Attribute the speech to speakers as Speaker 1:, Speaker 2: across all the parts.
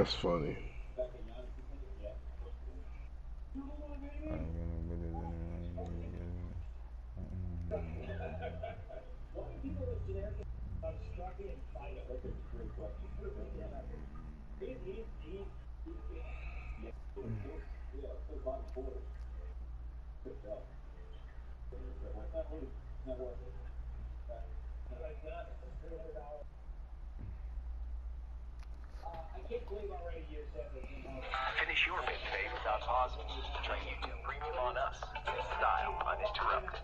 Speaker 1: That's funny.
Speaker 2: Finish your midday without pausing. Try YouTube Premium on us. Style uninterrupted.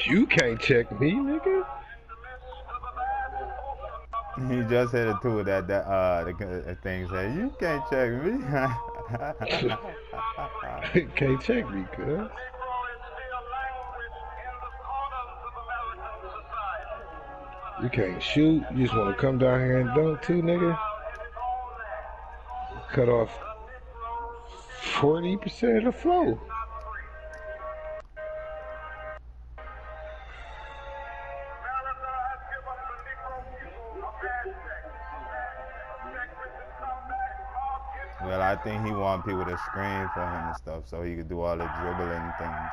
Speaker 2: You can't check me, nigga.
Speaker 3: He just hit it too. The thing said, "You can't check me."
Speaker 1: Can't check me, cuz. You can't shoot. You just want to come down here and dunk too, nigga. Cut off 40% of the flow.
Speaker 3: Well, I think he want people to scream for him and stuff, so he could do all the dribbling things.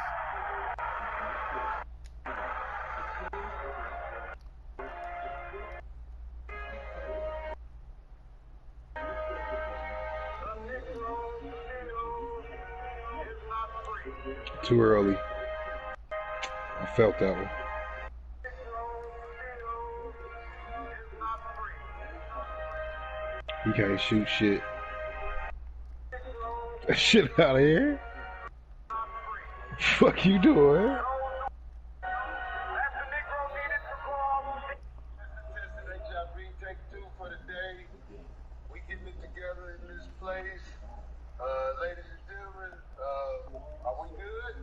Speaker 1: Too early. I felt that one. You can't shoot shit. That shit out of here. Fuck you doing?
Speaker 4: Ladies and gentlemen, are we good?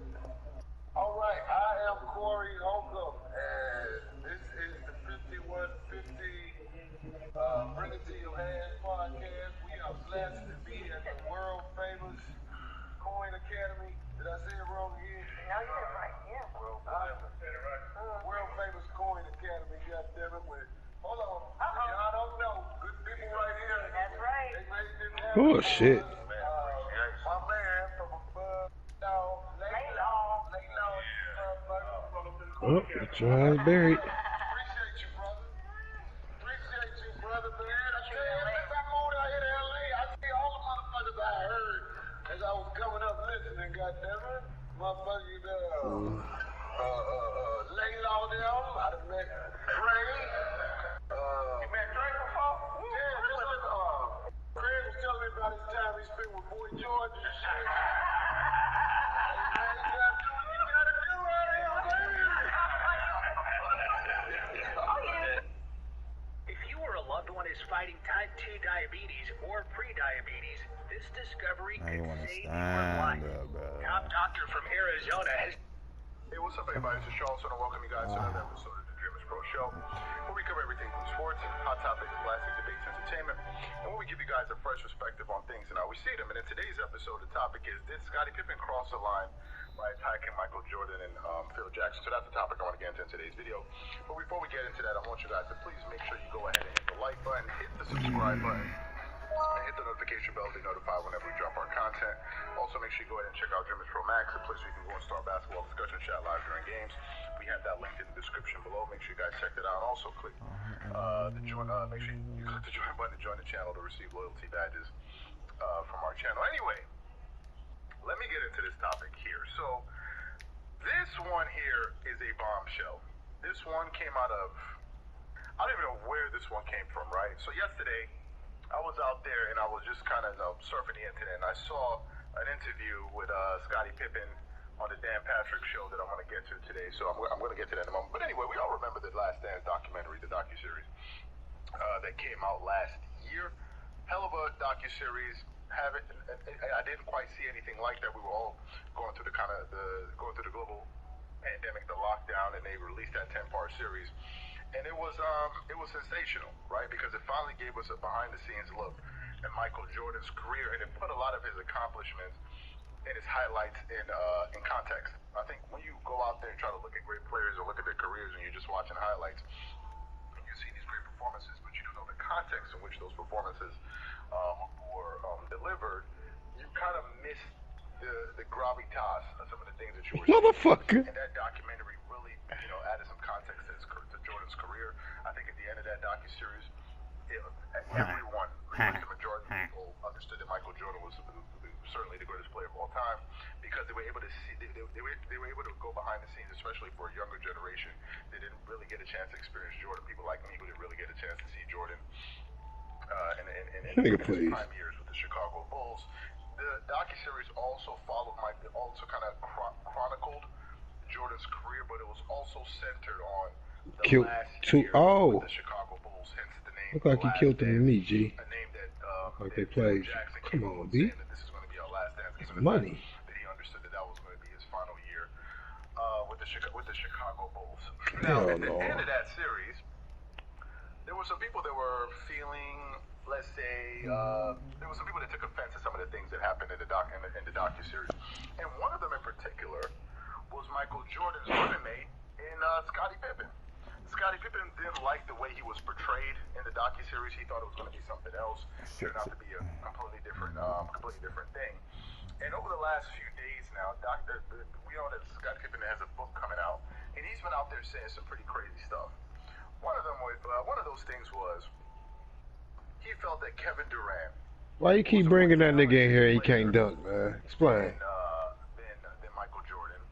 Speaker 4: All right, I am Corey Holcomb, and this is the 5150 Bring It To Your Hands podcast. We are blessed to be at the world famous Coin Academy. Did I say it wrong again?
Speaker 5: No, you said it right. Yeah.
Speaker 4: World famous Coin Academy. Goddammit. Hold on. Y'all don't know. Good people right here.
Speaker 5: That's right.
Speaker 4: They made this
Speaker 1: Oh shit.
Speaker 4: my man from above down, lay low.
Speaker 1: Oh, John buried.
Speaker 4: Appreciate you, brother, man. I tell you, since I moved out here to LA, I see all the motherfuckers I heard as I was coming up listening, goddammit. Motherfuckers, lay low them. I done met Dre. You met Dre before? Yeah, just like, Craig was telling me about his time he spent with Boy George and shit.
Speaker 2: If you or a loved one is fighting type 2 diabetes or pre-diabetes, this discovery
Speaker 3: Now you
Speaker 2: could
Speaker 3: want to
Speaker 2: save your
Speaker 3: stand
Speaker 2: life.
Speaker 3: up, bro.
Speaker 2: Top doctor from Arizona has...
Speaker 4: Hey, what's up, everybody? This is Charleston, and welcome you guys to another episode of the Dreamers Pro Show, where we cover everything from sports, hot topics, classic debates, entertainment, and where we give you guys a fresh perspective on things and how we see them. And in today's episode, the topic is, did Scottie Pippen cross the line by attacking Michael Jordan and Phil Jackson? So that's the topic I want to get into in today's video. But before we get into that, I want you guys to please make sure you go ahead and hit the like button, hit the subscribe button, and hit the notification bell to be notified whenever we drop our content. Also, make sure you go ahead and check out Dreamers Pro Max, the place where you can go and start basketball discussion chat live during games. We have that link in the description below. Make sure you guys check that out. And also click the join. Make sure you click the join button to join the channel to receive loyalty badges from our channel. Anyway, let me get into this topic here. So, this one here is a bombshell. This one came out of, I don't even know where this one came from, right? So yesterday, I was out there and I was just kind of surfing the internet, and I saw an interview with Scottie Pippen on the Dan Patrick Show that I want to get to today. So I'm going to get to that in a moment. But anyway, we all remember the Last Dance documentary, the docuseries that came out last year. Hell of a docuseries. I didn't quite see anything like that. We were all going through the global pandemic, the lockdown, and they released that 10-part series. And it was sensational, right? Because it finally gave us a behind-the-scenes look at Michael Jordan's career, and it put a lot of his accomplishments and his highlights in context. I think when you go out there and try to look at great players or look at their careers and you're just watching highlights, you see these great performances, but you don't know the context in which those performances were delivered. You kind of miss the gravitas of some of the things that you were seeing.
Speaker 1: Motherfucker.
Speaker 4: And that documentary really, added some context to Jordan's career. I think at the end of that docuseries, everyone, pretty much the majority of people, understood that Michael Jordan was certainly the greatest player of all time, because they were able to see, they were able to go behind the scenes, especially for a younger generation. They didn't really get a chance to experience Jordan. People like me who didn't really get a chance to see Jordan in his prime years with the Chicago Bulls. The docuseries also kind of chronicled Jordan's career, but it was also centered on the last year with the Chicago Bulls, hence the name.
Speaker 1: Look like he killed them to me, G.
Speaker 4: A name that
Speaker 1: like they played. Come on, B.
Speaker 4: This is going to be our last dance.
Speaker 1: It's money.
Speaker 4: That he understood that was going to be his final year with the Chicago Bulls.
Speaker 1: Hell
Speaker 4: now, at the
Speaker 1: no.
Speaker 4: end of that series, there were some people that were feeling, let's say, there were some people that took offense to some of the things that happened in the docuseries. And one of them in particular was Michael Jordan's running mate in Scottie Pippen. Scottie Pippen didn't like the way he was portrayed in the docuseries. He thought it was going to be something else. It turned out to be a completely different thing. And over the last few days now, we know that Scottie Pippen has a book coming out, and he's been out there saying some pretty crazy stuff. One of those things was he felt that Kevin Durant.
Speaker 1: Why you keep bringing that nigga in here? He can't dunk, man. Explain.
Speaker 4: Than Michael Jordan.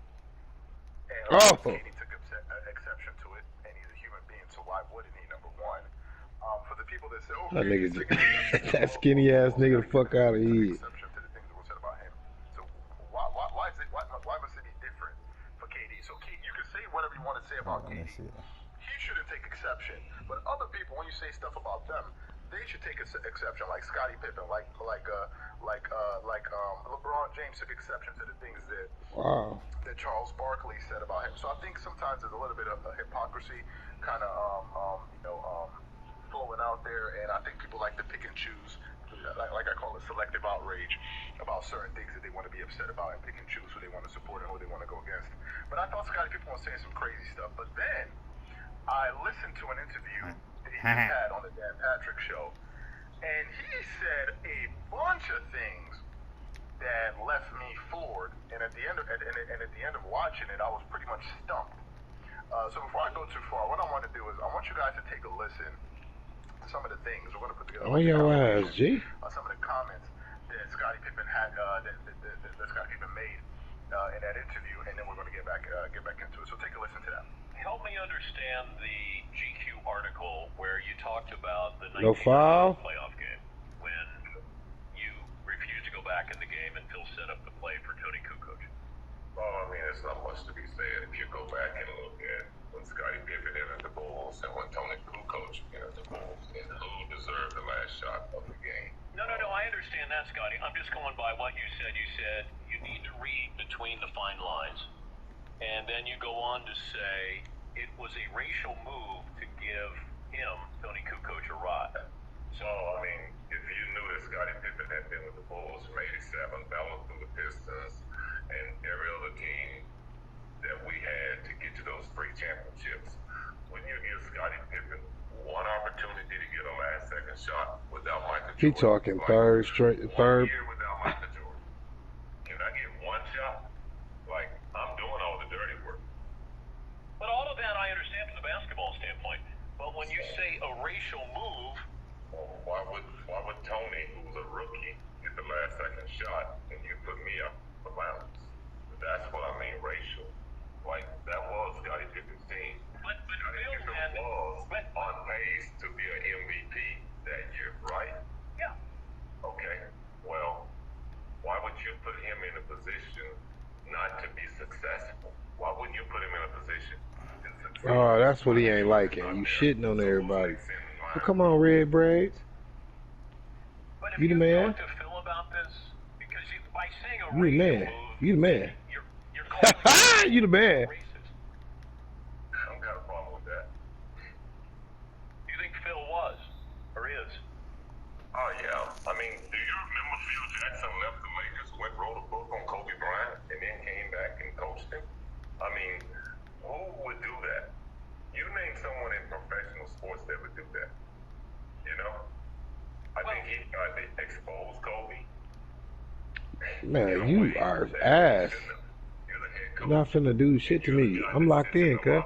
Speaker 4: And Katie took exception to it, and he's a human being, so why wouldn't he? Number one. For the people that say, "Oh,
Speaker 1: that nigga, that skinny ass nigga, the fuck out of here."
Speaker 4: Exception to the things that were said about him. So why must it be different for KD? So you can say whatever you want to say about KD. He shouldn't take exception, but other people, when you say stuff about them, they should take exception, like Scottie Pippen, like LeBron James took exception to the things that Charles Barkley said about him. So I think sometimes there's a little bit of hypocrisy, kind of flowing out there, and I think people like to pick and choose, like I call it selective outrage, about certain things that they want to be upset about and pick and choose who they want to support and who they want to go against. But I thought Scottie Pippen was saying some crazy stuff. But then I listened to an interview that he just had on the Dan Patrick Show, and he said a bunch of things that left me floored. And at the end of watching it, I was pretty much stumped. So before I go too far, what I want to do is I want you guys to take a listen to some of the things we're going to put together.
Speaker 1: Oh, your ass, G.
Speaker 4: Some of the comments that Scottie Pippen had, that Scottie Pippen made in that interview, and then we're going to get back into it. So take a listen to that.
Speaker 5: Help me understand the GQ article where you talked about the
Speaker 1: No foul
Speaker 5: playoff game when you refused to go back in the game and Phil set up the play for Tony Kukoc.
Speaker 6: Well, I mean, there's not much to be said if you go back and look at when Scottie Pippen entered the Bulls and when Tony Kukoc entered the Bulls and who deserved the last shot of the game.
Speaker 5: No, I understand that, Scotty. I'm just going by what you said. You said you need to read between the fine lines. And then you go on to say it was a racial move to give him, Tony Kukoc, a ride.
Speaker 6: So, I mean, if you knew that Scottie Pippen had been with the Bulls from 87, that was through the Pistons, and every other team that we had to get to those 3 championships, when you give Scottie Pippen one opportunity to get a last-second shot without Michael Jordan.
Speaker 1: He talking third.
Speaker 6: 1 year without Michael Jordan. Can I get one shot? Like, I'm doing all the dirty work.
Speaker 5: But all of that I understand from the basketball standpoint. But when you say a racial move,
Speaker 6: why would Tony, who was a rookie, get the last-second shot and you put me up for bounds? That's what I mean, racial. Like, that was Scottie Pippen's team.
Speaker 5: But
Speaker 6: Scottie Pippen was on pace to be an MVP that year, right?
Speaker 5: Yeah.
Speaker 6: Okay. Well, why would you put
Speaker 1: Oh, that's what he ain't liking. You shitting on everybody. Well, come on, Red Braids.
Speaker 5: But if
Speaker 1: You the man.
Speaker 5: talk to Phil about this, because by saying a
Speaker 1: You the
Speaker 5: racial
Speaker 1: man.
Speaker 5: move,
Speaker 1: You the man.
Speaker 5: you're calling
Speaker 1: You the man.
Speaker 5: racist.
Speaker 6: I don't got a problem with that.
Speaker 5: Do you think Phil was or is?
Speaker 6: Oh, yeah. I mean, do you remember Phil Jackson left the Lakers, wrote a book on Kobe Bryant, and then came back and coached him? I mean, who would do that? You name someone in professional sports that would do that. You know? I think he tried to expose Kobe.
Speaker 1: Man, you are ass. You're not finna do shit to me. I'm locked in, cuz.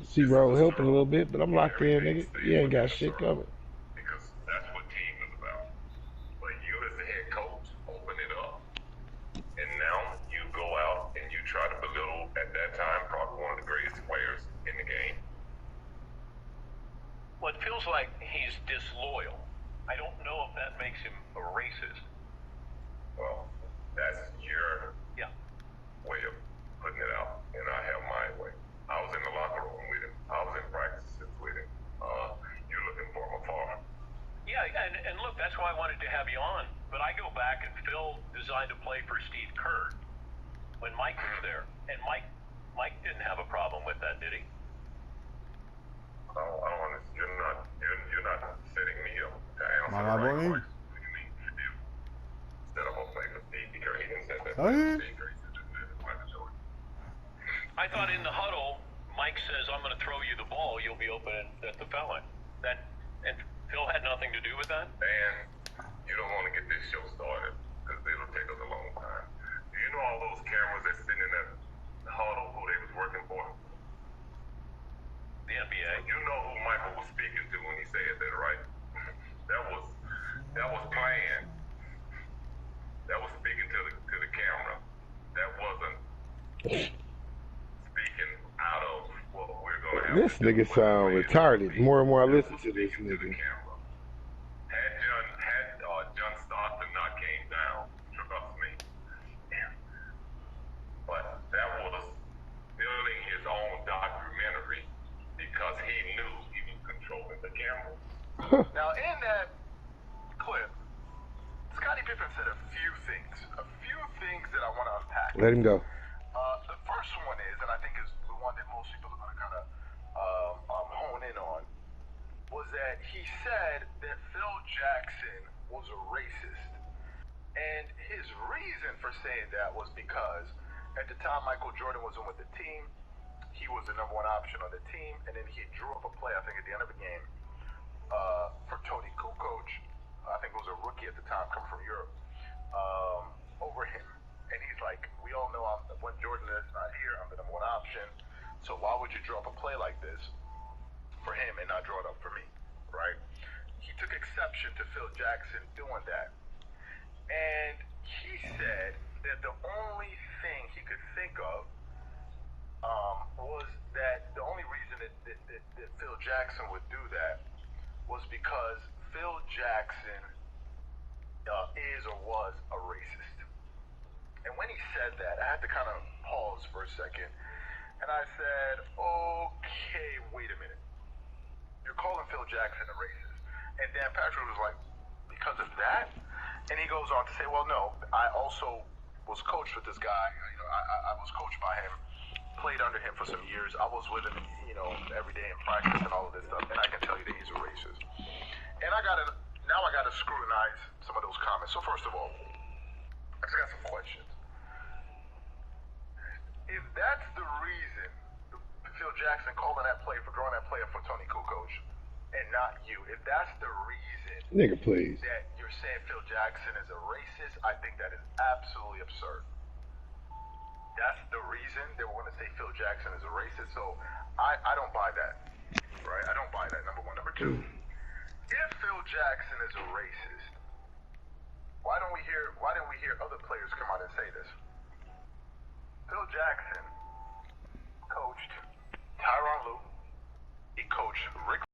Speaker 1: C-Roll helping a little bit, but I'm locked in, nigga. You ain't got shit coming.
Speaker 6: Because that's what team is about. But you as the head coach, open it up. And now you go out and you try to belittle, at that time, probably one of the greatest players in the game.
Speaker 5: Well, it feels like he's disloyal. I don't know if that makes him a racist.
Speaker 6: Well, that's your way of putting it out, and I have my way. I was in the locker room with him. I was in practices with him. You're looking for him afar.
Speaker 5: Yeah, and look, that's why I wanted to have you on. But I go back, and Phil designed a play for Steve Kerr when Mike was there, and Mike didn't have a problem with that, did he?
Speaker 6: I don't understand. You're not setting me up to answer
Speaker 3: My
Speaker 6: the right
Speaker 3: boy.
Speaker 6: question. What do you mean? Instead of a play for Steve Kerr, he didn't set that
Speaker 3: Oh,
Speaker 6: play
Speaker 3: yeah.
Speaker 6: for Steve Kerr. He said that play for Michael Jordan.
Speaker 5: I thought in the huddle, Mike says, "I'm going to throw you the ball. You'll be open at the foul line." And Phil had nothing to do with that.
Speaker 6: And you don't want to get this show started because it'll take us a long time. Do you know all those cameras that's sitting in that huddle who they was working for?
Speaker 5: The NBA.
Speaker 6: You know who Michael was speaking to when he said that, right? That was planned. That was speaking to the camera. That wasn't speaking out of what we're gonna have.
Speaker 1: This nigga sound retarded. More and more I listen to this nigga.
Speaker 6: Had John Stockton not came down, trust me. But that was building his own documentary because he knew he was controlling the camera.
Speaker 4: Now, in that clip, Scottie Pippen said a few things that I want to unpack.
Speaker 1: Let him go.
Speaker 4: The first one is, and I think is the one that most people are going to kind of hone in on, was that he said that Phil Jackson was a racist. And his reason for saying that was because at the time Michael Jordan wasn't with the team, he was the #1 option on the team, and then he drew up a play, I think at the end of the game, for Tony Kukoc, I think it was a rookie at the time, coming from Europe, over him. And he's like, we all know when Jordan is not here, I'm the #1 option. So why would you draw up a play like this for him and not draw it up for me, right? He took exception to Phil Jackson doing that. And he said that the only thing he could think of was that the only reason that Phil Jackson would do that was because Phil Jackson is or was a racist. And when he said that, I had to kind of pause for a second. And I said, okay, wait a minute. You're calling Phil Jackson a racist. And Dan Patrick was like, because of that? And he goes on to say, well, no, I also was coached with this guy. You know, I was coached by him, played under him for some years. I was with him, you know, every day in practice and all of this stuff. And I can tell you that he's a racist. And now I got to scrutinize some of those comments. So first of all, I just got some questions. If that's the reason Phil Jackson calling that play for drawing that play up for Tony Kukoc and not you, if that's the reason
Speaker 1: Nigga, please.
Speaker 4: that you're saying Phil Jackson is a racist, I think that is absolutely absurd. That's the reason they were going to say Phil Jackson is a racist, so I don't buy that, right? I don't buy that, number one. Number two, if Phil Jackson is a racist,